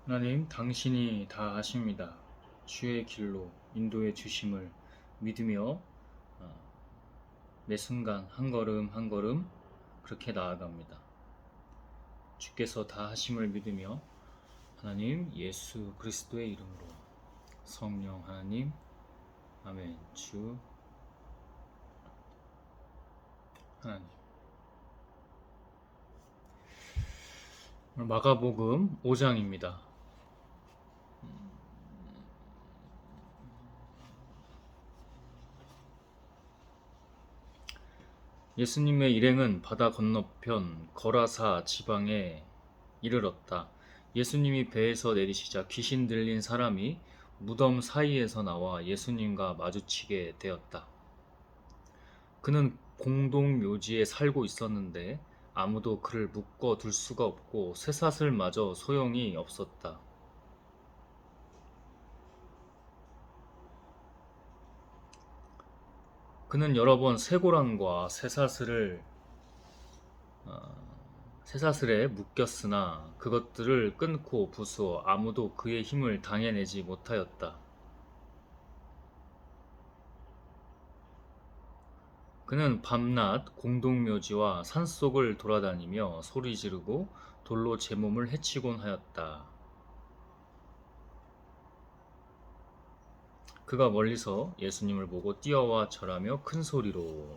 하나님, 당신이 다 하십니다. 주의 길로 인도해 주심을 믿으며 매 순간 한 걸음 한 걸음 그렇게 나아갑니다. 주께서 다 하심을 믿으며 하나님 예수 그리스도의 이름으로 성령 하나님 아멘. 주 하나님. 오늘 마가복음 5장입니다. 예수님의 일행은 바다 건너편 거라사 지방에 이르렀다. 예수님이 배에서 내리시자 귀신 들린 사람이 무덤 사이에서 나와 예수님과 마주치게 되었다. 그는 공동묘지에 살고 있었는데 아무도 그를 묶어 둘 수가 없고 쇠사슬마저 소용이 없었다. 그는 여러 번 쇠고랑과 쇠사슬에 묶였으나 그것들을 끊고 부수어 아무도 그의 힘을 당해내지 못하였다. 그는 밤낮 공동묘지와 산속을 돌아다니며 소리 지르고 돌로 제 몸을 해치곤 하였다. 그가 멀리서 예수님을 보고 뛰어와 절하며 큰 소리로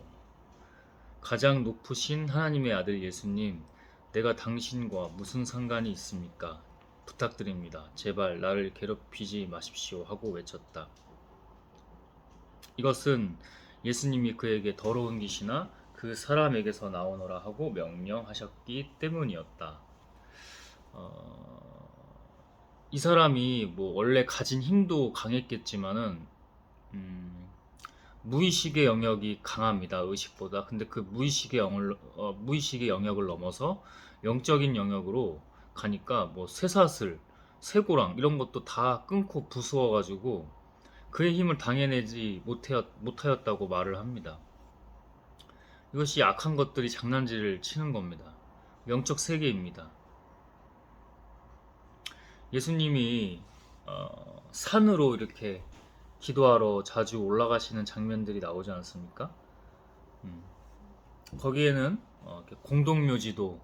가장 높으신 하나님의 아들 예수님, 내가 당신과 무슨 상관이 있습니까? 부탁드립니다. 제발 나를 괴롭히지 마십시오 하고 외쳤다. 이것은 예수님이 그에게 더러운 귀신아 그 사람에게서 나오너라 하고 명령하셨기 때문이었다. 이 사람이 뭐 원래 가진 힘도 강했겠지만은 무의식의 영역이 강합니다. 의식보다. 근데 그 무의식의 영역을 넘어서 영적인 영역으로 가니까 뭐 쇠사슬, 쇠고랑 이런 것도 다 끊고 부수어가지고 그의 힘을 당해내지 못하였다고 말을 합니다. 이것이 악한 것들이 장난질을 치는 겁니다. 영적 세계입니다. 예수님이 산으로 이렇게 기도하러 자주 올라가시는 장면들이 나오지 않습니까? 거기에는 공동묘지도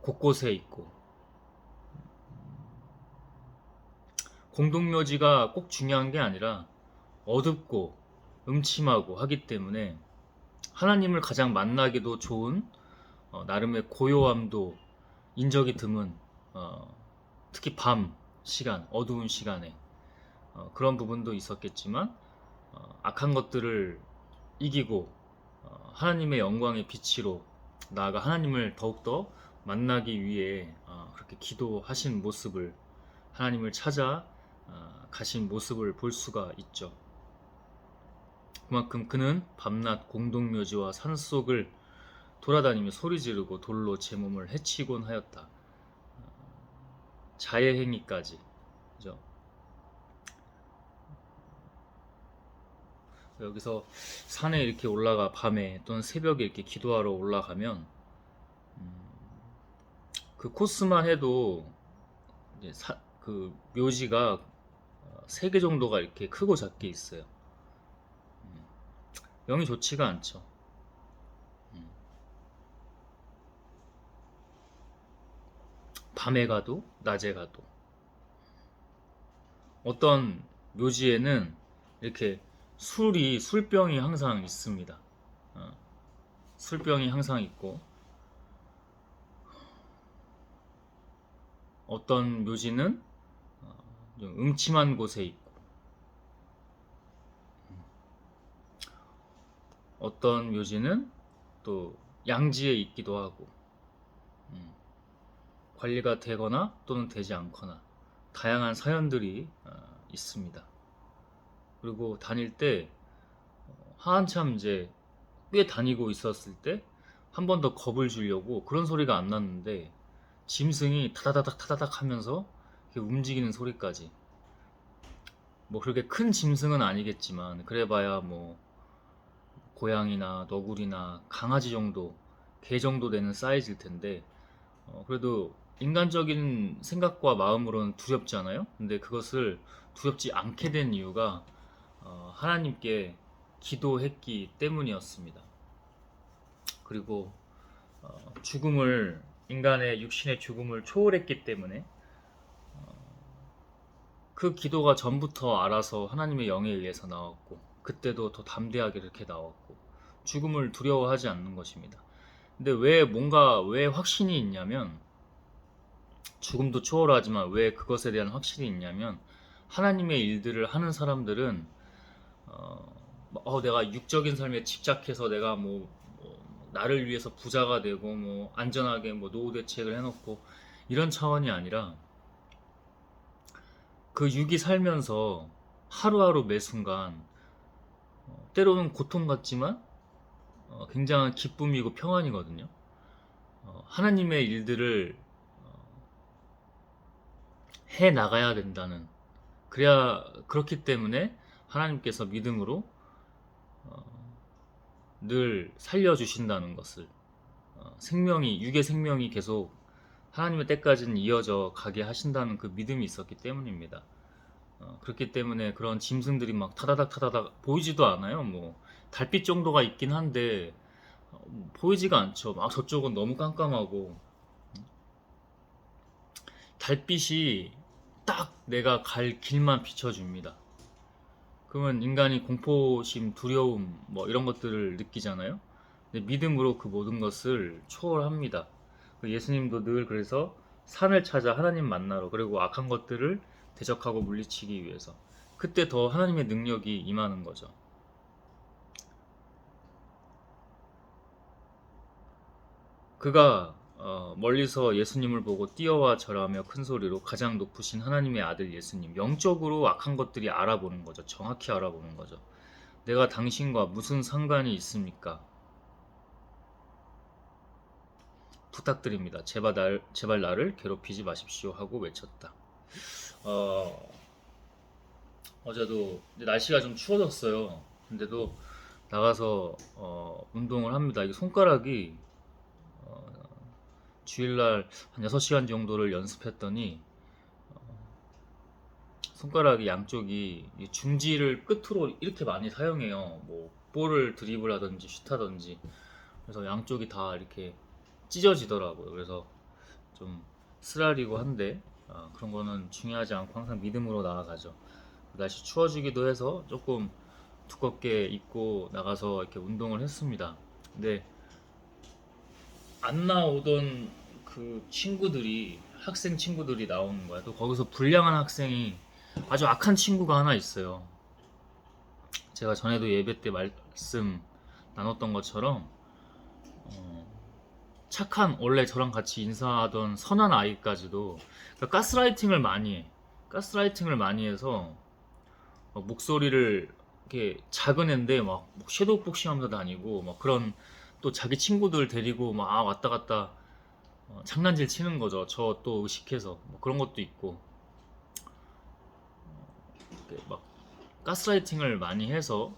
곳곳에 있고 공동묘지가 꼭 중요한 게 아니라 어둡고 음침하고 하기 때문에 하나님을 가장 만나기도 좋은 나름의 고요함도 인적이 드문 특히 밤 시간, 어두운 시간에 그런 부분도 있었겠지만 악한 것들을 이기고 하나님의 영광의 빛으로 나아가 하나님을 더욱더 만나기 위해 그렇게 기도하신 모습을 하나님을 찾아 가신 모습을 볼 수가 있죠. 그만큼 그는 밤낮 공동묘지와 산속을 돌아다니며 소리 지르고 돌로 제 몸을 해치곤 하였다. 자해행위까지. 그죠? 여기서 산에 이렇게 올라가 밤에 또는 새벽에 이렇게 기도하러 올라가면 그 코스만 해도 이제 그 묘지가 3개 정도가 이렇게 크고 작게 있어요. 영이 좋지가 않죠. 밤에 가도 낮에 가도 어떤 묘지에는 이렇게 술병이 항상 있습니다. 술병이 항상 있고 어떤 묘지는 좀 음침한 곳에 있고 어떤 묘지는 또 양지에 있기도 하고 관리가 되거나 또는 되지 않거나 다양한 사연들이 있습니다. 그리고 다닐 때 한참 이제 꽤 다니고 있었을 때 한 번 더 겁을 주려고 그런 소리가 안 났는데 짐승이 타다닥 타다닥 하면서 이렇게 움직이는 소리까지 뭐 그렇게 큰 짐승은 아니겠지만 그래봐야 뭐 고양이나 너구리나 강아지 정도 개 정도 되는 사이즈일 텐데 그래도 인간적인 생각과 마음으로는 두렵잖아요. 근데 그것을 두렵지 않게 된 이유가 하나님께 기도했기 때문이었습니다. 그리고 죽음을 인간의 육신의 죽음을 초월했기 때문에 그 기도가 전부터 알아서 하나님의 영에 의해서 나왔고 그때도 더 담대하게 이렇게 나왔고 죽음을 두려워하지 않는 것입니다. 근데 왜 확신이 있냐면 죽음도 초월하지만 왜 그것에 대한 확신이 있냐면 하나님의 일들을 하는 사람들은 내가 육적인 삶에 집착해서 내가 나를 위해서 부자가 되고 안전하게 노후 대책을 해놓고 이런 차원이 아니라 그 육이 살면서 하루하루 매 순간 때로는 고통 같지만 굉장한 기쁨이고 평안이거든요. 하나님의 일들을 해 나가야 된다는 그렇기 때문에 하나님께서 믿음으로 늘 살려주신다는 것을 육의 생명이 계속 하나님의 때까지는 이어져 가게 하신다는 그 믿음이 있었기 때문입니다. 그렇기 때문에 그런 짐승들이 막 타다닥 보이지도 않아요. 달빛 정도가 있긴 한데 보이지가 않죠. 막 저쪽은 너무 깜깜하고 달빛이 딱 내가 갈 길만 비춰줍니다. 그러면 인간이 공포심, 두려움 이런 것들을 느끼잖아요. 근데 믿음으로 그 모든 것을 초월합니다. 예수님도 늘 그래서 산을 찾아 하나님 만나러 그리고 악한 것들을 대적하고 물리치기 위해서 그때 더 하나님의 능력이 임하는 거죠. 그가 멀리서 예수님을 보고 뛰어와 절하며 큰 소리로 가장 높으신 하나님의 아들 예수님, 영적으로 악한 것들이 알아보는 거죠. 정확히 알아보는 거죠. 내가 당신과 무슨 상관이 있습니까? 부탁드립니다. 제발 나를 괴롭히지 마십시오 하고 외쳤다. 어제도 날씨가 좀 추워졌어요. 근데도 나가서 운동을 합니다. 이게 손가락이 주일날 한 6시간 정도를 연습했더니 손가락이 양쪽이 중지를 끝으로 이렇게 많이 사용해요. 볼을 드리블하든지 슛하든지. 그래서 양쪽이 다 이렇게 찢어지더라고요. 그래서 좀 쓰라리고 한데 그런 거는 중요하지 않고 항상 믿음으로 나아가죠. 날씨 추워지기도 해서 조금 두껍게 입고 나가서 이렇게 운동을 했습니다. 근데 안 나오던 그 학생 친구들이 나오는 거야. 또 거기서 불량한 학생이 아주 악한 친구가 하나 있어요. 제가 전에도 예배 때 말씀 나눴던 것처럼 착한 원래 저랑 같이 인사하던 선한 아이까지도 그러니까 가스라이팅을 많이 해. 가스라이팅을 많이 해서 목소리를 이렇게 작은 애인데 막 섀도우 복싱하면서 다니고 그런 또 자기 친구들 데리고 왔다 갔다 장난질 치는 거죠. 저 또 의식해서 그런 것도 있고 막 가스라이팅을 많이 해서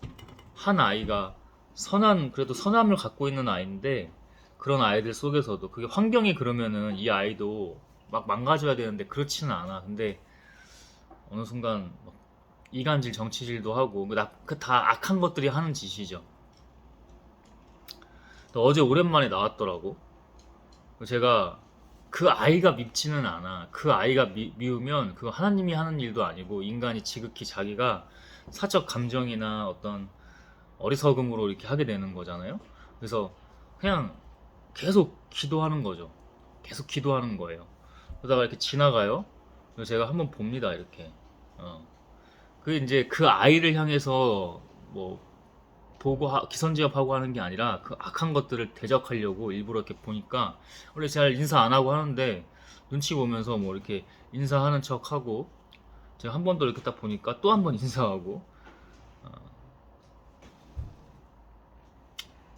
한 아이가 그래도 선함을 갖고 있는 아이인데 그런 아이들 속에서도 그게 환경이 그러면은 이 아이도 막 망가져야 되는데 그렇지는 않아. 근데 어느 순간 이간질 정치질도 하고 그 다 악한 것들이 하는 짓이죠. 어제 오랜만에 나왔더라고. 제가 그 아이가 밉지는 않아. 그 아이가 미우면 그 하나님이 하는 일도 아니고 인간이 지극히 자기가 사적 감정이나 어떤 어리석음으로 이렇게 하게 되는 거잖아요. 그래서 그냥 계속 기도하는 거죠. 계속 기도하는 거예요. 그러다가 이렇게 지나가요. 그래서 제가 한번 봅니다. 이렇게. 그 이제 그 아이를 향해서 기선제압하고 하는 게 아니라 그 악한 것들을 대적하려고 일부러 이렇게 보니까 원래 잘 인사 안 하고 하는데 눈치 보면서 이렇게 인사하는 척 하고 제가 한 번 더 이렇게 딱 보니까 또 한 번 인사하고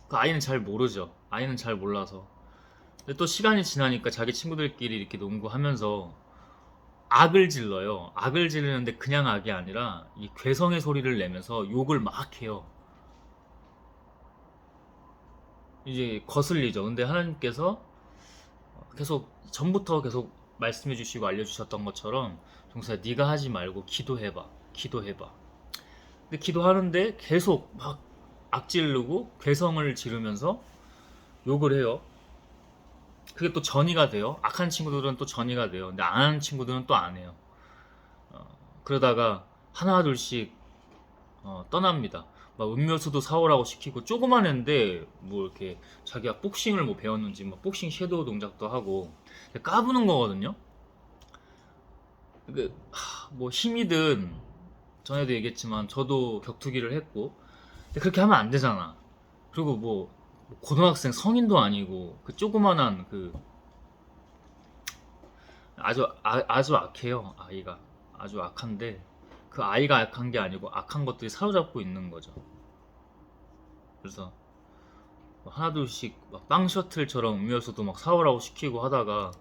그 아이는 잘 모르죠. 아이는 잘 몰라서. 근데 또 시간이 지나니까 자기 친구들끼리 이렇게 농구하면서 악을 질러요. 악을 지르는데 그냥 악이 아니라 이 괴성의 소리를 내면서 욕을 막 해요. 이제 거슬리죠. 근데 하나님께서 계속 전부터 계속 말씀해 주시고 알려주셨던 것처럼 종수야 네가 하지 말고 기도해봐, 기도해봐. 근데 기도하는데 계속 막 악지르고 괴성을 지르면서 욕을 해요. 그게 또 전이가 돼요. 악한 친구들은 또 전이가 돼요. 근데 안 하는 친구들은 또 안 해요. 그러다가 하나 둘씩 떠납니다. 막 음료수도 사오라고 시키고 조그만 애인데 뭐 이렇게 자기가 복싱을 뭐 배웠는지 막 복싱 섀도우 동작도 하고 까부는 거거든요. 뭐 힘이든 전에도 얘기했지만 저도 격투기를 했고 근데 그렇게 하면 안 되잖아. 그리고 뭐 고등학생 성인도 아니고 그 조그만한 그 아주 악해요. 아이가 아주 악한데 그 아이가 악한 게 아니고 악한 것들이 사로잡고 있는 거죠. 그래서 뭐 하나둘씩 막 빵 셔틀처럼 음료수도 막 사오라고 시키고 하다가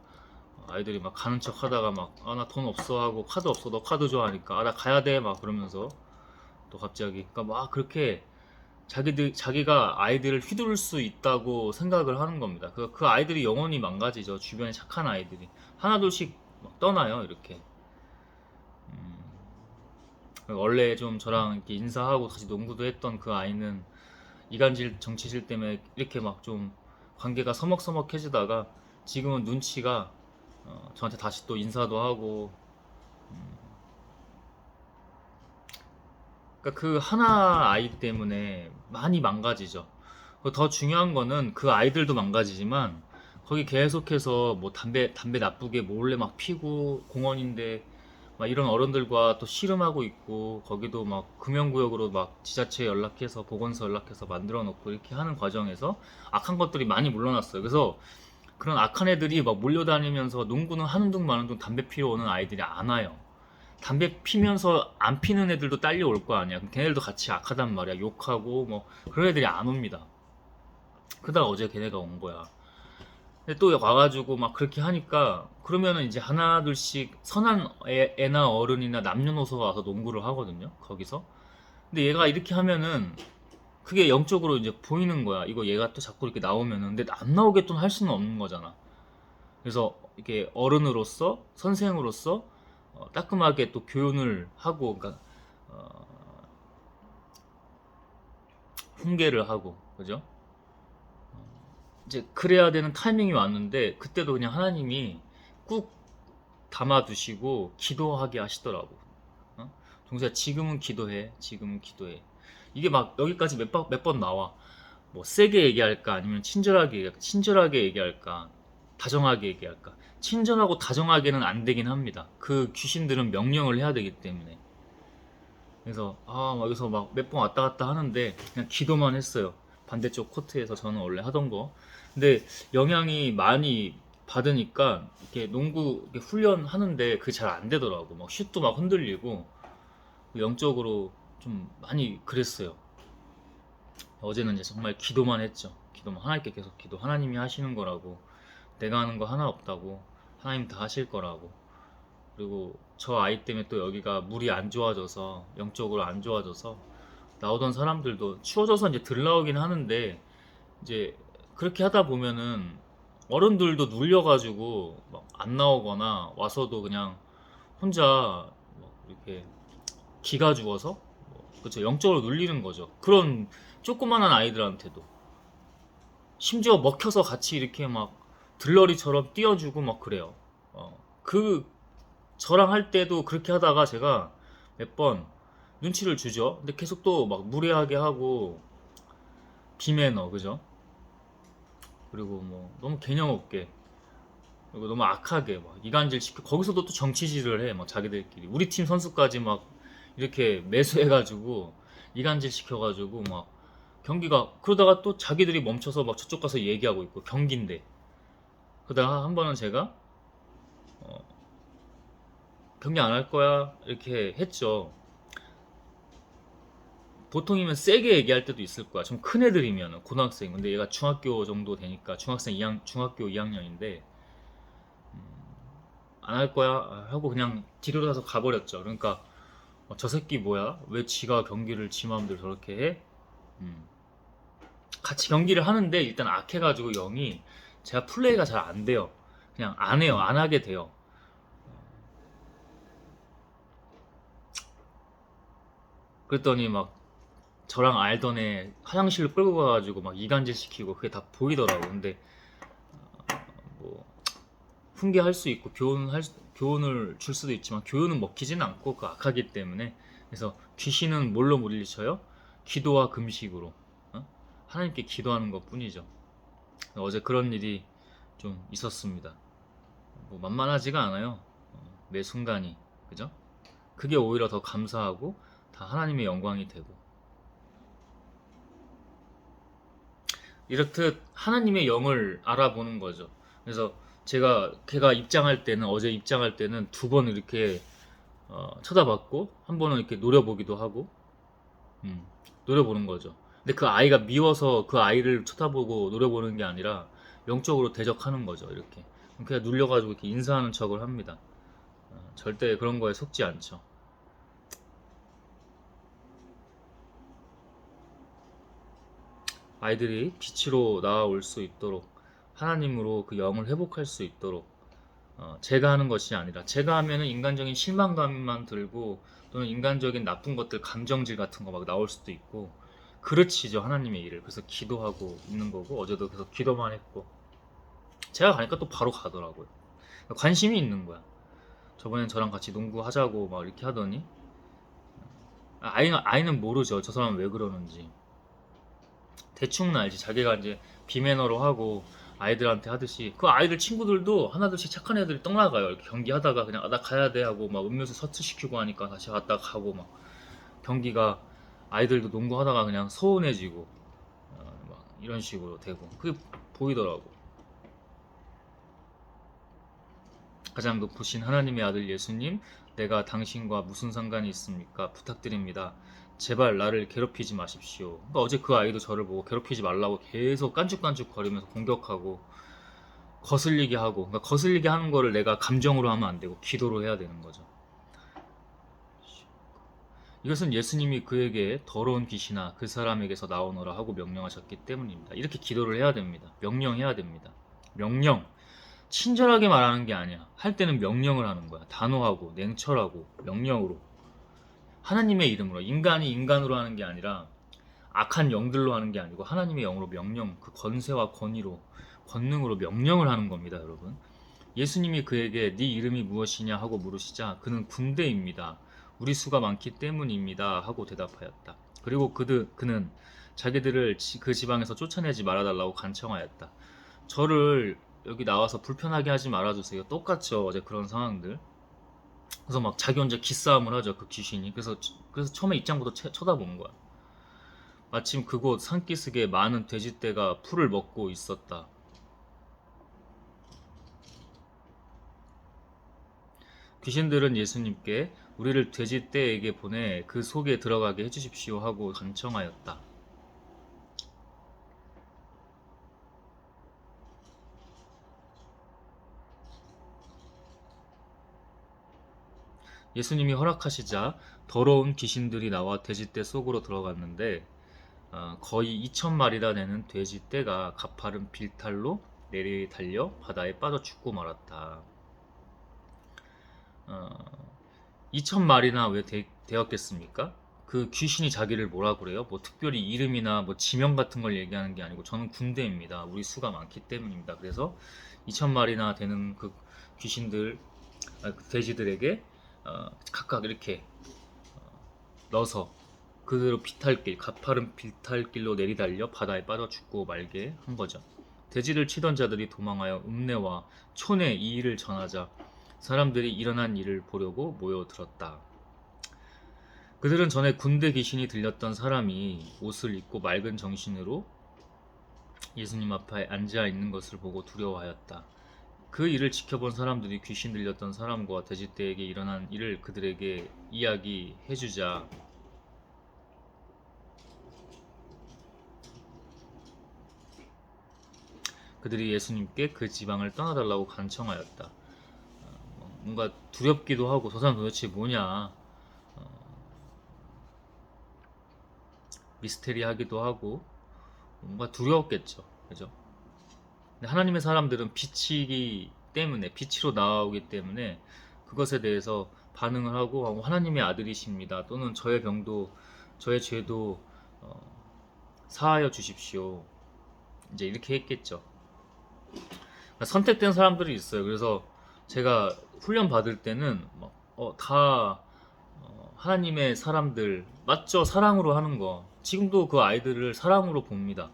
아이들이 막 가는 척 하다가 막 아 나 돈 없어 하고 카드 없어 너 카드 줘 하니까 아 나 가야 돼 막 그러면서 또 갑자기 그러니까 막 그렇게 자기가 아이들을 휘두를 수 있다고 생각을 하는 겁니다. 그 아이들이 영원히 망가지죠. 주변에 착한 아이들이 하나둘씩 막 떠나요. 이렇게 원래 좀 저랑 이렇게 인사하고 같이 농구도 했던 그 아이는 이간질 정치질 때문에 이렇게 막 좀 관계가 서먹서먹해지다가 지금은 눈치가 저한테 다시 또 인사도 하고 그러니까 그 하나 아이 때문에 많이 망가지죠. 더 중요한 거는 그 아이들도 망가지지만 거기 계속해서 뭐 담배 나쁘게 몰래 막 피고 공원인데 막 이런 어른들과 또 씨름하고 있고 거기도 막 금연구역으로 막 지자체에 연락해서 보건소 연락해서 만들어 놓고 이렇게 하는 과정에서 악한 것들이 많이 물러났어요. 그래서 그런 악한 애들이 막 몰려다니면서 농구는 하는 둥 마는 둥 담배 피러 오는 아이들이 안 와요. 담배 피면서 안 피는 애들도 딸려올 거 아니야. 그럼 걔네들도 같이 악하단 말이야. 욕하고 뭐 그런 애들이 안 옵니다. 그러다가 어제 걔네가 온 거야. 근데 또 와가지고 막 그렇게 하니까 그러면은 이제 하나 둘씩 선한 애나 어른이나 남녀노소가 와서 농구를 하거든요. 거기서. 근데 얘가 이렇게 하면은 그게 영적으로 이제 보이는 거야. 이거 얘가 또 자꾸 이렇게 나오면은 근데 안 나오게 또 할 수는 없는 거잖아. 그래서 이게 어른으로서 선생으로서 따끔하게 또 교훈을 하고 그러니까 어, 훈계를 하고 그죠? 이제 그래야 되는 타이밍이 왔는데 그때도 그냥 하나님이 꾹 담아두시고 기도하게 하시더라고. 어? 종수야 지금은 기도해. 지금은 기도해. 이게 막 여기까지 몇 번 나와. 뭐 세게 얘기할까 아니면 친절하게 얘기할까 다정하게 얘기할까. 친절하고 다정하게는 안 되긴 합니다. 그 귀신들은 명령을 해야 되기 때문에. 그래서 막 여기서 막 몇 번 왔다 갔다 하는데 그냥 기도만 했어요. 반대쪽 코트에서 저는 원래 하던 거. 근데 영향이 많이 받으니까 이렇게 농구 이렇게 훈련하는데 그게 잘 안 되더라고. 막 슛도 막 흔들리고 영적으로 좀 많이 그랬어요. 어제는 이제 정말 기도만 했죠. 기도만 하나님께 계속 기도. 하나님이 하시는 거라고. 내가 하는 거 하나 없다고. 하나님 다 하실 거라고. 그리고 저 아이 때문에 또 여기가 물이 안 좋아져서 영적으로 안 좋아져서 나오던 사람들도 추워져서 이제 들 나오긴 하는데 이제 그렇게 하다 보면은 어른들도 눌려가지고 막 안 나오거나 와서도 그냥 혼자 뭐 이렇게 기가 죽어서 그쵸 영적으로 눌리는 거죠. 그런 조그만한 아이들한테도 심지어 먹혀서 같이 이렇게 막 들러리처럼 뛰어주고 막 그래요. 그 저랑 할 때도 그렇게 하다가 제가 몇 번 눈치를 주죠. 근데 계속 또 막 무례하게 하고 비매너 그죠? 그리고 뭐 너무 개념 없게 그리고 너무 악하게 막 이간질 시켜 거기서도 또 정치질을 해. 막 자기들끼리 우리 팀 선수까지 막 이렇게 매수해가지고 이간질 시켜가지고 막 경기가 그러다가 또 자기들이 멈춰서 막 저쪽 가서 얘기하고 있고 경기인데 그러다가 한 번은 제가 어, 경기 안 할 거야 이렇게 했죠. 보통이면 세게 얘기할 때도 있을 거야. 좀 큰 애들이면 고등학생. 근데 얘가 중학교 정도 되니까 중학교 2학년인데 안 할 거야 하고 그냥 뒤로 가서 가버렸죠. 그러니까 저 새끼 뭐야? 왜 지가 경기를 지 마음대로 저렇게 해? 음. 같이 경기를 하는데 일단 악해가지고 영이 제가 플레이가 잘 안 돼요. 그냥 안 해요. 안 하게 돼요. 그랬더니 막 저랑 알던 애 화장실로 끌고 가가지고 막 이간질 시키고 그게 다 보이더라고. 근데 뭐 훈계할 수 있고 교훈을 줄 수도 있지만 교훈은 먹히지는 않고 그 악하기 때문에. 그래서 귀신은 뭘로 물리쳐요? 기도와 금식으로. 어? 하나님께 기도하는 것 뿐이죠. 어제 그런 일이 좀 있었습니다. 뭐 만만하지가 않아요. 매 순간이. 그죠? 그게 오히려 더 감사하고 다 하나님의 영광이 되고. 이렇듯 하나님의 영을 알아보는 거죠. 그래서 걔가 입장할 때는, 어제 입장할 때는 두 번 이렇게 쳐다봤고 한 번은 이렇게 노려보기도 하고, 음, 노려보는 거죠. 근데 그 아이가 미워서 그 아이를 쳐다보고 노려보는 게 아니라 영적으로 대적하는 거죠. 이렇게 그냥 눌려가지고 이렇게 인사하는 척을 합니다. 절대 그런 거에 속지 않죠. 아이들이 빛으로 나아올 수 있도록, 하나님으로 그 영을 회복할 수 있도록, 제가 하는 것이 아니라, 제가 하면은 인간적인 실망감만 들고 또는 인간적인 나쁜 것들, 감정질 같은 거 막 나올 수도 있고, 그르치죠 하나님의 일을. 그래서 기도하고 있는 거고, 어제도 계속 기도만 했고, 제가 가니까 또 바로 가더라고요. 관심이 있는 거야. 저번엔 저랑 같이 농구하자고 막 이렇게 하더니, 아이는 모르죠 저 사람 왜 그러는지. 대충은 알지. 자기가 이제 비매너로 하고 아이들한테 하듯이, 그 아이들 친구들도 하나둘씩 착한 애들이 떡나가요. 이렇게 경기하다가 그냥 나 가야 돼 하고 막 음료수 서치시키고 하니까 다시 갔다 가고, 막 경기가, 아이들도 농구하다가 그냥 서운해지고 막 이런 식으로 되고, 그게 보이더라고. 가장 높으신 하나님의 아들 예수님, 내가 당신과 무슨 상관이 있습니까? 부탁드립니다. 제발 나를 괴롭히지 마십시오. 그러니까 어제 그 아이도 저를 보고 괴롭히지 말라고 계속 깐죽깐죽 거리면서 공격하고 거슬리게 하고, 그러니까 거슬리게 하는 거를 내가 감정으로 하면 안 되고 기도로 해야 되는 거죠. 이것은 예수님이 그에게 더러운 귀신아 그 사람에게서 나오너라 하고 명령하셨기 때문입니다. 이렇게 기도를 해야 됩니다. 명령해야 됩니다. 명령. 친절하게 말하는 게 아니야. 할 때는 명령을 하는 거야. 단호하고 냉철하고 명령으로. 하나님의 이름으로. 인간이 인간으로 하는 게 아니라 악한 영들로 하는 게 아니고 하나님의 영으로 명령, 그 권세와 권위로, 권능으로 명령을 하는 겁니다, 여러분. 예수님이 그에게 네 이름이 무엇이냐 하고 물으시자 그는 군대입니다. 우리 수가 많기 때문입니다 하고 대답하였다. 그리고 그는 자기들을 그 지방에서 쫓아내지 말아달라고 간청하였다. 저를 여기 나와서 불편하게 하지 말아주세요. 똑같죠, 어제 그런 상황들. 그래서 막 자기 혼자 기싸움을 하죠, 그 귀신이. 그래서 처음에 입장부터 쳐다본 거야. 마침 그곳 산기슭에 많은 돼지떼가 풀을 먹고 있었다. 귀신들은 예수님께 우리를 돼지떼에게 보내 그 속에 들어가게 해주십시오 하고 간청하였다. 예수님이 허락하시자 더러운 귀신들이 나와 돼지떼 속으로 들어갔는데, 거의 2,000마리나 되는 돼지떼가 가파른 빌탈로 내리달려 바다에 빠져 죽고 말았다. 2,000마리나 왜 되었겠습니까? 그 귀신이 자기를 뭐라 그래요? 뭐 특별히 이름이나 뭐 지명 같은 걸 얘기하는 게 아니고, 저는 군대입니다. 우리 수가 많기 때문입니다. 그래서 2,000마리나 되는 그 귀신들, 그 돼지들에게 각각 이렇게 넣어서 그대로 가파른 비탈길로 내리달려 바다에 빠져 죽고 말게 한 거죠. 돼지를 치던 자들이 도망하여 읍내와 촌에 이 일을 전하자 사람들이 일어난 일을 보려고 모여들었다. 그들은 전에 군대 귀신이 들렸던 사람이 옷을 입고 맑은 정신으로 예수님 앞에 앉아 있는 것을 보고 두려워하였다. 그 일을 지켜본 사람들이 귀신 들렸던 사람과 돼지떼에게 일어난 일을 그들에게 이야기해주자 그들이 예수님께 그 지방을 떠나달라고 간청하였다. 뭔가 두렵기도 하고, 저 사람 도대체 뭐냐, 미스테리하기도 하고, 뭔가 두려웠겠죠. 그죠? 근데 하나님의 사람들은 빛이 때문에, 빛으로 나오기 때문에 그것에 대해서 반응을 하고 하나님의 아들이십니다, 또는 저의 병도 저의 죄도 사하여 주십시오, 이제 이렇게 했겠죠. 그러니까 선택된 사람들이 있어요. 그래서 제가 훈련 받을 때는 다 하나님의 사람들 맞죠? 사랑으로 하는 거. 지금도 그 아이들을 사랑으로 봅니다.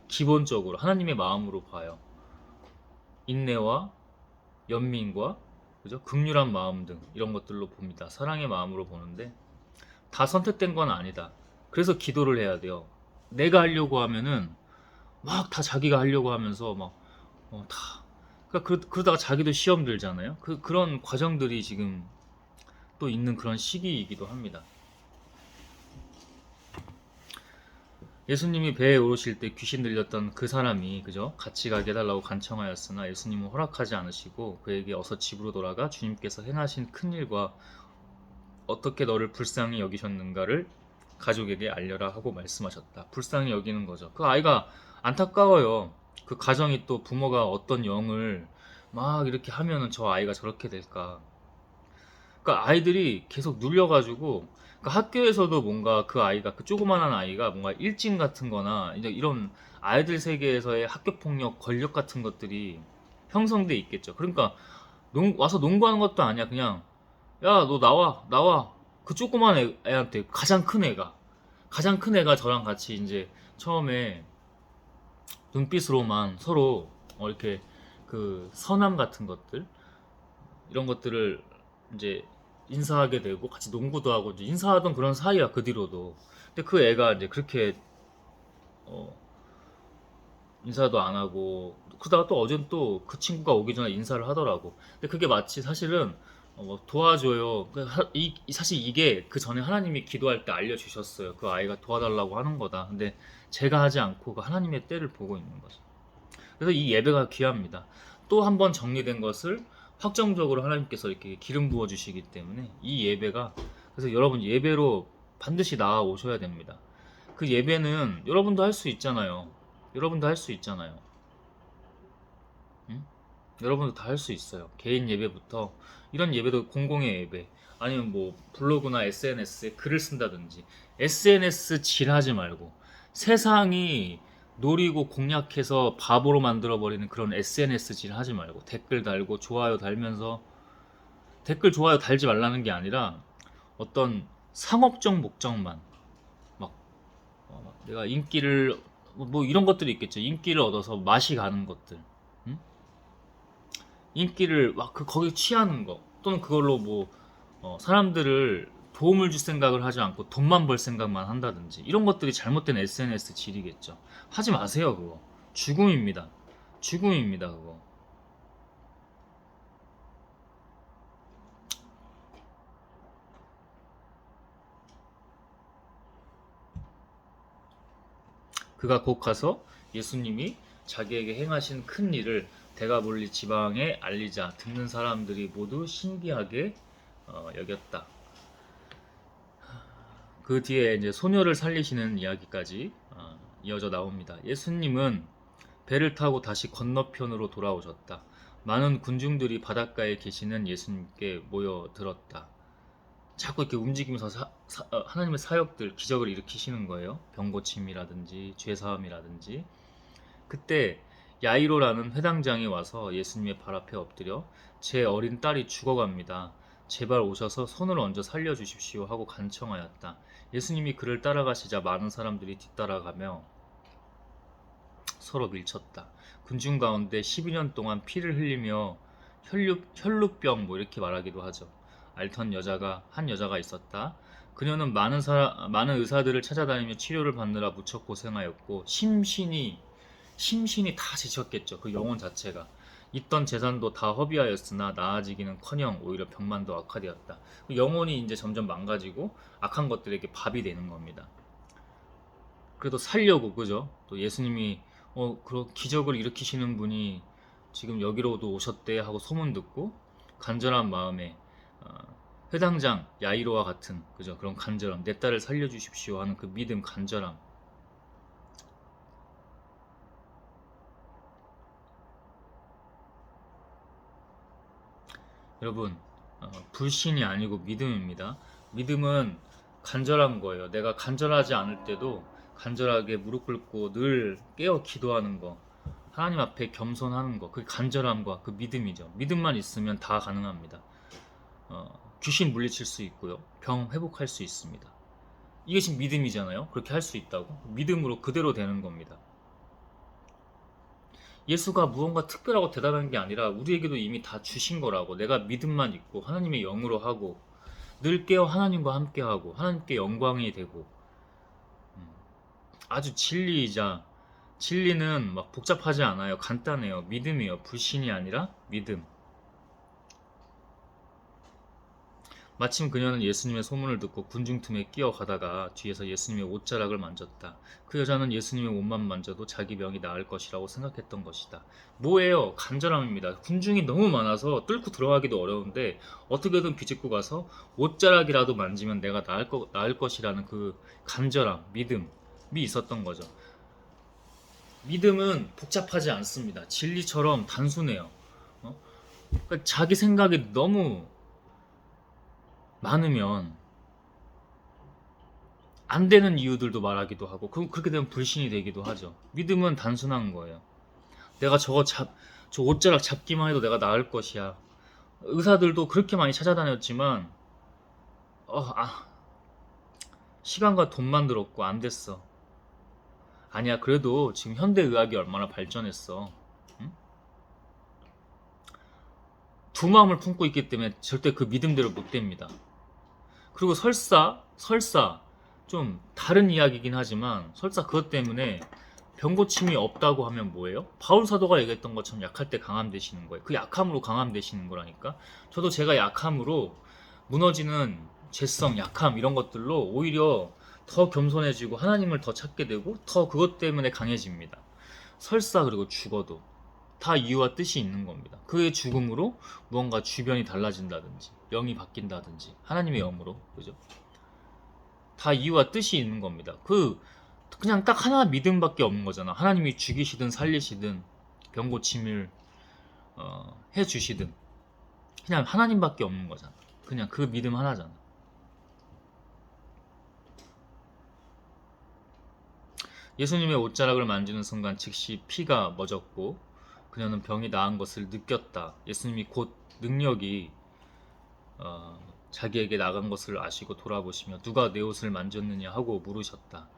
기본적으로 하나님의 마음으로 봐요. 인내와 연민과 그죠? 긍휼한 마음 등 이런 것들로 봅니다. 사랑의 마음으로 보는데 다 선택된 건 아니다. 그래서 기도를 해야 돼요. 내가 하려고 하면은 막 다 자기가 하려고 하면서 다 그러니까 그러다가 자기도 시험 들잖아요. 그런 과정들이 지금 또 있는 그런 시기이기도 합니다. 예수님이 배에 오르실 때 귀신 들렸던 그 사람이 그죠? 같이 가게 해달라고 간청하였으나 예수님은 허락하지 않으시고 그에게 어서 집으로 돌아가 주님께서 행하신 큰일과 어떻게 너를 불쌍히 여기셨는가를 가족에게 알려라 하고 말씀하셨다. 불쌍히 여기는 거죠. 그 아이가 안타까워요. 그 가정이 또 부모가 어떤 영을 막 이렇게 하면은 저 아이가 저렇게 될까. 그러니까 아이들이 계속 눌려가지고, 그러니까 학교에서도 뭔가 그 아이가, 그 조그만한 아이가 뭔가 일진 같은 거나 이제 이런 아이들 세계에서의 학교 폭력, 권력 같은 것들이 형성돼 있겠죠. 그러니까 와서 농구하는 것도 아니야. 그냥 야, 너 나와. 그 조그만 애한테 가장 큰 애가 저랑 같이 이제 처음에 눈빛으로만 서로 이렇게 그 선함 같은 것들, 이런 것들을 이제 인사하게 되고 같이 농구도 하고 이제 인사하던 그런 사이야, 그 뒤로도. 근데 그 애가 이제 그렇게 어, 인사도 안 하고 그러다가 또 어젠 또 그 친구가 오기 전에 인사를 하더라고. 근데 그게 마치 사실은 도와줘요. 사실 이게 그 전에 하나님이 기도할 때 알려주셨어요. 그 아이가 도와달라고 하는 거다. 근데 제가 하지 않고 그 하나님의 때를 보고 있는 거죠. 그래서 이 예배가 귀합니다. 또 한 번 정리된 것을 확정적으로 하나님께서 이렇게 기름 부어 주시기 때문에 이 예배가, 그래서 여러분 예배로 반드시 나아 오셔야 됩니다. 그 예배는 여러분도 할 수 있잖아요. 여러분도 할 수 있잖아요. 응? 여러분도 다 할 수 있어요. 개인 예배부터 이런 예배도 공공의 예배, 아니면 뭐 블로그나 SNS에 글을 쓴다든지. SNS 질하지 말고 세상이 노리고 공략해서 바보로 만들어버리는 그런 SNS 질 하지 말고 댓글 달고 좋아요 달면서, 댓글 좋아요 달지 말라는 게 아니라 어떤 상업적 목적만 막 내가 인기를 뭐 이런 것들이 있겠죠. 인기를 얻어서 맛이 가는 것들, 응? 인기를 막 거기 취하는 거, 또는 그걸로 뭐 사람들을 도움을 줄 생각을 하지 않고 돈만 벌 생각만 한다든지, 이런 것들이 잘못된 SNS 질이겠죠. 하지 마세요. 그거 죽음입니다. 죽음입니다. 그거. 그가 곧 가서 예수님이 자기에게 행하신 큰 일을 대가볼리 지방에 알리자 듣는 사람들이 모두 신기하게 여겼다. 그 뒤에 이제 소녀를 살리시는 이야기까지 이어져 나옵니다. 예수님은 배를 타고 다시 건너편으로 돌아오셨다. 많은 군중들이 바닷가에 계시는 예수님께 모여들었다. 자꾸 이렇게 움직이면서 하나님의 사역들, 기적을 일으키시는 거예요. 병고침이라든지 죄사함이라든지. 그때 야이로라는 회당장이 와서 예수님의 발 앞에 엎드려 제 어린 딸이 죽어갑니다. 제발 오셔서 손을 얹어 살려주십시오 하고 간청하였다. 예수님이 그를 따라가시자 많은 사람들이 뒤따라가며 서로 밀쳤다. 군중 가운데 12년 동안 피를 흘리며 혈루병 뭐 이렇게 말하기도 하죠. 앓던 한 여자가 있었다. 그녀는 많은 의사들을 찾아다니며 치료를 받느라 무척 고생하였고 심신이 다 지쳤겠죠. 그 영혼 자체가. 있던 재산도 다 허비하였으나 나아지기는커녕 오히려 병만 더 악화되었다. 그 영혼이 이제 점점 망가지고 악한 것들에게 밥이 되는 겁니다. 그래도 살려고, 그죠? 또 예수님이 그런 기적을 일으키시는 분이 지금 여기로도 오셨대 하고 소문 듣고 간절한 마음에 어, 회당장 야이로와 같은, 그죠? 그런 간절함, 내 딸을 살려주십시오 하는 그 믿음, 간절함. 여러분, 불신이 아니고 믿음입니다. 믿음은 간절한 거예요. 내가 간절하지 않을 때도 간절하게 무릎 꿇고 늘 깨어 기도하는 거, 하나님 앞에 겸손하는 거, 그 간절함과 그 믿음이죠. 믿음만 있으면 다 가능합니다. 귀신 물리칠 수 있고요. 병 회복할 수 있습니다. 이게 지금 믿음이잖아요. 그렇게 할 수 있다고. 믿음으로 그대로 되는 겁니다. 예수가 무언가 특별하고 대단한 게 아니라 우리에게도 이미 다 주신 거라고. 내가 믿음만 있고 하나님의 영으로 하고 늘 깨어 하나님과 함께하고 하나님께 영광이 되고, 아주 진리이자, 진리는 막 복잡하지 않아요. 간단해요. 믿음이에요. 불신이 아니라 믿음. 마침 그녀는 예수님의 소문을 듣고 군중 틈에 끼어가다가 뒤에서 예수님의 옷자락을 만졌다. 그 여자는 예수님의 옷만 만져도 자기 병이 나을 것이라고 생각했던 것이다. 뭐예요? 간절함입니다. 군중이 너무 많아서 뚫고 들어가기도 어려운데 어떻게든 비집고 가서 옷자락이라도 만지면 내가 나을 것이라는 그 간절함, 믿음이 있었던 거죠. 믿음은 복잡하지 않습니다. 진리처럼 단순해요. 그러니까 자기 생각이 너무 많으면 안 되는 이유들도 말하기도 하고, 그렇게 되면 불신이 되기도 하죠. 믿음은 단순한 거예요. 내가 저 옷자락 잡기만 해도 내가 나을 것이야. 의사들도 그렇게 많이 찾아다녔지만 어, 아, 시간과 돈만 들었고 안 됐어. 아니야, 그래도 지금 현대의학이 얼마나 발전했어. 응? 두 마음을 품고 있기 때문에 절대 그 믿음대로 못 됩니다. 그리고 설사 좀 다른 이야기긴 하지만 설사 그것 때문에 병고침이 없다고 하면 뭐예요? 바울 사도가 얘기했던 것처럼 약할 때 강함되시는 거예요. 그 약함으로 강함되시는 거라니까. 저도 제가 약함으로 무너지는 죄성, 약함 이런 것들로 오히려 더 겸손해지고 하나님을 더 찾게 되고 더 그것 때문에 강해집니다. 설사 그리고 죽어도 다 이유와 뜻이 있는 겁니다. 그의 죽음으로 무언가 주변이 달라진다든지 영이 바뀐다든지 하나님의 영으로, 그죠? 다 이유와 뜻이 있는 겁니다. 그냥 딱 하나 믿음밖에 없는 거잖아. 하나님이 죽이시든 살리시든 병고침을 해주시든 그냥 하나님밖에 없는 거잖아. 그냥 그 믿음 하나잖아. 예수님의 옷자락을 만지는 순간 즉시 피가 멎었고 그녀는 병이 나은 것을 느꼈다. 예수님이 곧 능력이 자기에게 나간 것을 아시고 돌아보시며 누가 내 옷을 만졌느냐 하고 물으셨다.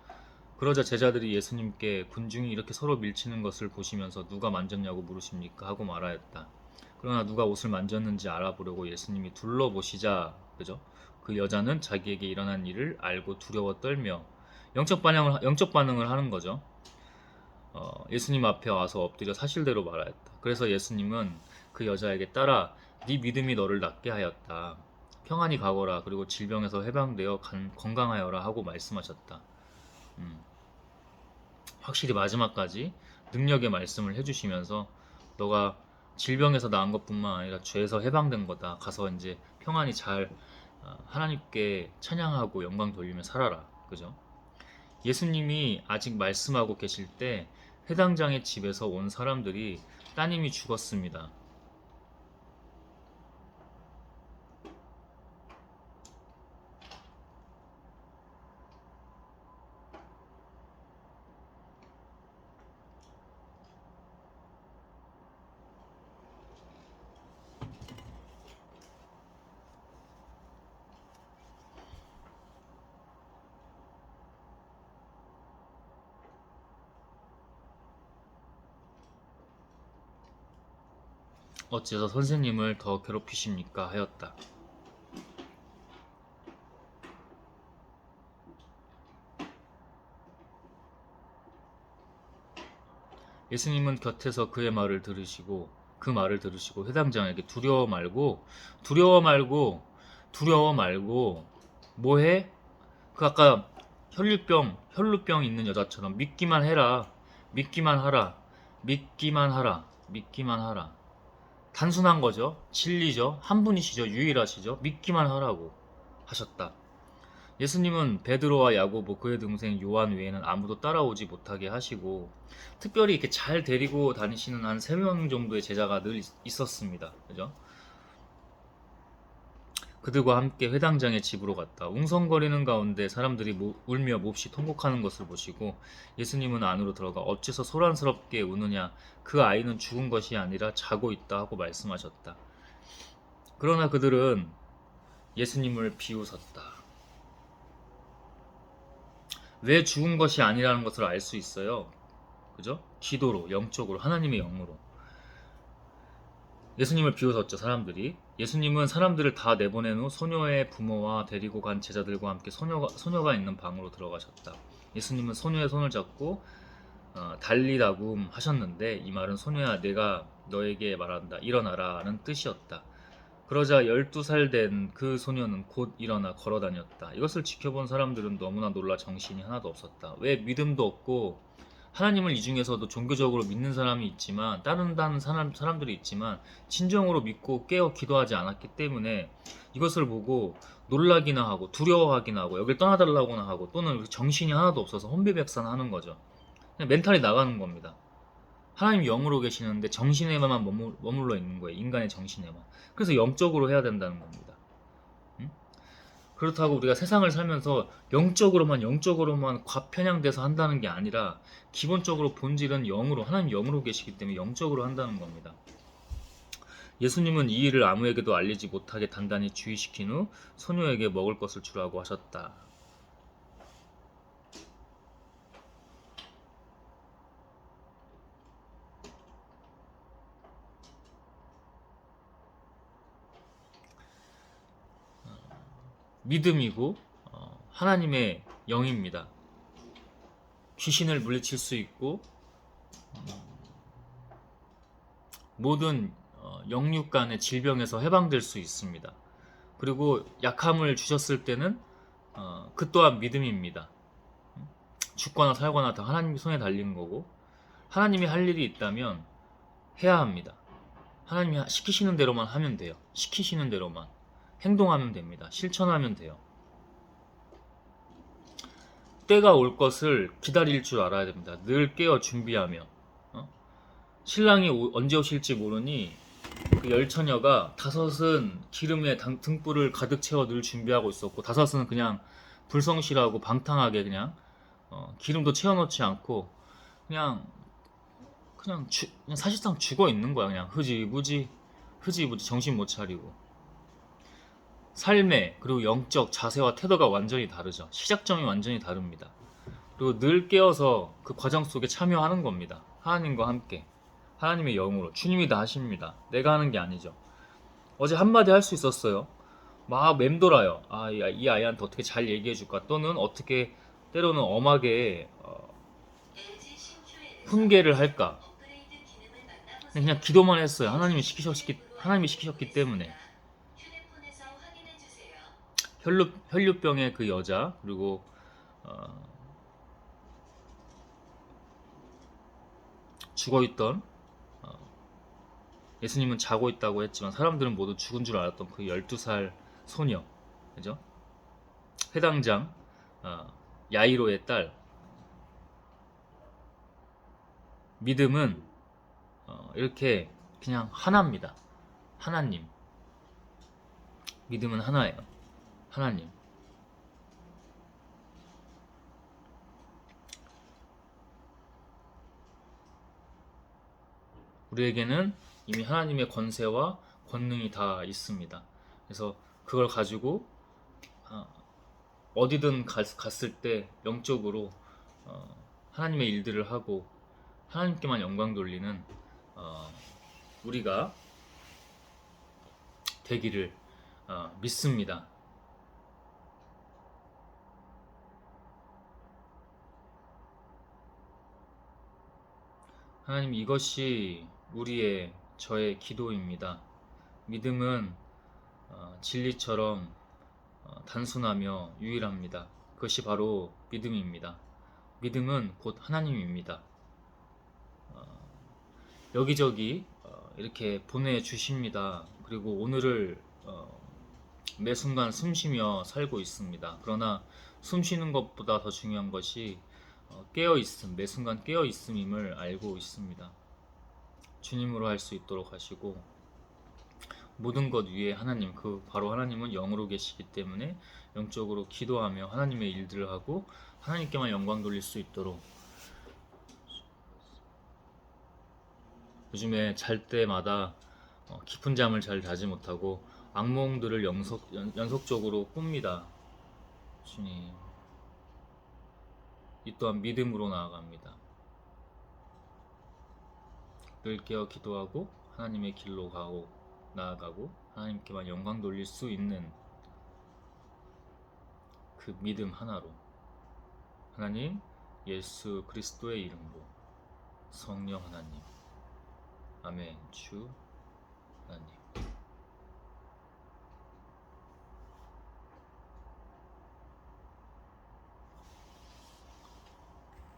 그러자 제자들이 예수님께 군중이 이렇게 서로 밀치는 것을 보시면서 누가 만졌냐고 물으십니까 하고 말하였다. 그러나 누가 옷을 만졌는지 알아보려고 예수님이 둘러보시자, 그죠? 그 여자는 자기에게 일어난 일을 알고 두려워 떨며 영적 반응을 하는 거죠. 예수님 앞에 와서 엎드려 사실대로 말하였다. 그래서 예수님은 그 여자에게 따라 네 믿음이 너를 낫게 하였다. 평안히 가거라. 그리고 질병에서 해방되어 건강하여라 하고 말씀하셨다. 확실히 마지막까지 능력의 말씀을 해주시면서 너가 질병에서 나은 것뿐만 아니라 죄에서 해방된 거다. 가서 이제 평안히 잘 하나님께 찬양하고 영광 돌리며 살아라. 그죠? 예수님이 아직 말씀하고 계실 때 회당장의 집에서 온 사람들이 따님이 죽었습니다. 어째서 선생님을 더 괴롭히십니까? 하였다. 예수님은 곁에서 그 말을 들으시고 회당장에게 두려워 말고 뭐해? 그 아까 혈루병 있는 여자처럼 믿기만 하라. 단순한 거죠. 진리죠. 한 분이시죠. 유일하시죠. 믿기만 하라고 하셨다. 예수님은 베드로와 야고보 그의 동생 요한 외에는 아무도 따라오지 못하게 하시고 특별히 이렇게 잘 데리고 다니시는 한 3명 정도의 제자가 늘 있었습니다. 그죠? 그들과 함께 회당장의 집으로 갔다. 웅성거리는 가운데 사람들이 울며 몹시 통곡하는 것을 보시고 예수님은 안으로 들어가 어째서 소란스럽게 우느냐, 그 아이는 죽은 것이 아니라 자고 있다 하고 말씀하셨다. 그러나 그들은 예수님을 비웃었다. 왜 죽은 것이 아니라는 것을 알 수 있어요. 그죠? 기도로, 영적으로, 하나님의 영으로. 예수님을 비웃었죠, 사람들이. 예수님은 사람들을 다 내보낸 후 소녀의 부모와 데리고 간 제자들과 함께 소녀가 있는 방으로 들어가셨다. 예수님은 소녀의 손을 잡고 달리라고 하셨는데, 이 말은 소녀야, 내가 너에게 말한다, 일어나라는 뜻이었다. 그러자 12살 된 그 소녀는 곧 일어나 걸어다녔다. 이것을 지켜본 사람들은 너무나 놀라 정신이 하나도 없었다. 왜 믿음도 없고, 하나님을 이 중에서도 종교적으로 믿는 사람이 있지만, 따른다는 사람들이 있지만 진정으로 믿고 깨어 기도하지 않았기 때문에 이것을 보고 놀라기나 하고 두려워하기나 하고 여길 떠나달라고나 하고, 또는 정신이 하나도 없어서 혼비백산하는 거죠. 그냥 멘탈이 나가는 겁니다. 하나님 영으로 계시는데 정신에만 머물러 있는 거예요. 인간의 정신에만. 그래서 영적으로 해야 된다는 겁니다. 응? 그렇다고 우리가 세상을 살면서 영적으로만 과편향돼서 한다는 게 아니라, 기본적으로 본질은 영으로, 하나님 영으로 계시기 때문에 영적으로 한다는 겁니다. 예수님은 이 일을 아무에게도 알리지 못하게 단단히 주의시킨 후 소녀에게 먹을 것을 주라고 하셨다. 믿음이고 하나님의 영입니다. 귀신을 물리칠 수 있고 모든 영육 간의 질병에서 해방될 수 있습니다. 그리고 약함을 주셨을 때는 그 또한 믿음입니다. 죽거나 살거나 다 하나님 손에 달린 거고, 하나님이 할 일이 있다면 해야 합니다. 하나님이 시키시는 대로만 하면 돼요. 시키시는 대로만 행동하면 됩니다. 실천하면 돼요. 때가 올 것을 기다릴 줄 알아야 됩니다. 늘 깨어 준비하며. 신랑이 언제 오실지 모르니 그 열처녀가 다섯은 기름에 등불을 가득 채워 늘 준비하고 있었고, 다섯은 그냥 불성실하고 방탕하게 그냥 기름도 채워놓지 않고 그냥 사실상 죽어 있는 거야. 그냥 흐지부지 정신 못 차리고. 삶의, 그리고 영적 자세와 태도가 완전히 다르죠. 시작점이 완전히 다릅니다. 그리고 늘 깨어서 그 과정 속에 참여하는 겁니다. 하나님과 함께, 하나님의 영으로. 주님이 다 하십니다. 내가 하는 게 아니죠. 어제 한마디 할 수 있었어요. 막 맴돌아요. 이 아이한테 어떻게 잘 얘기해줄까, 또는 어떻게 때로는 엄하게 훈계를 할까. 그냥 기도만 했어요. 하나님이 시키셨기 때문에. 혈류병의 그 여자, 그리고 죽어있던, 예수님은 자고 있다고 했지만 사람들은 모두 죽은 줄 알았던 그 12살 소녀, 그죠? 회당장 야이로의 딸. 믿음은 이렇게 그냥 하나입니다. 하나님. 믿음은 하나예요. 하나님. 우리에게는 이미 하나님의 권세와 권능이 다 있습니다. 그래서 그걸 가지고 어디든 갔을 때 영적으로 하나님의 일들을 하고 하나님께만 영광 돌리는 우리가 되기를 믿습니다. 하나님, 이것이 저의 기도입니다. 믿음은 진리처럼 단순하며 유일합니다. 그것이 바로 믿음입니다. 믿음은 곧 하나님입니다. 여기저기 이렇게 보내주십니다. 그리고 오늘을 매 순간 숨쉬며 살고 있습니다. 그러나 숨쉬는 것보다 더 중요한 것이 깨어있음, 매 순간 깨어있음임을 알고 있습니다. 주님으로 할 수 있도록 하시고, 모든 것 위에 하나님, 그 바로 하나님은 영으로 계시기 때문에 영적으로 기도하며 하나님의 일들을 하고 하나님께만 영광 돌릴 수 있도록 요즘에 잘 때마다 깊은 잠을 잘 자지 못하고 악몽들을 연속적으로 꿉니다. 주님, 이 또한 믿음으로 나아갑니다. 늘 깨어 기도하고 하나님의 길로 가고 나아가고 하나님께만 영광 돌릴 수 있는 그 믿음 하나로 하나님, 예수 그리스도의 이름으로 성령 하나님, 아멘. 주 하나님.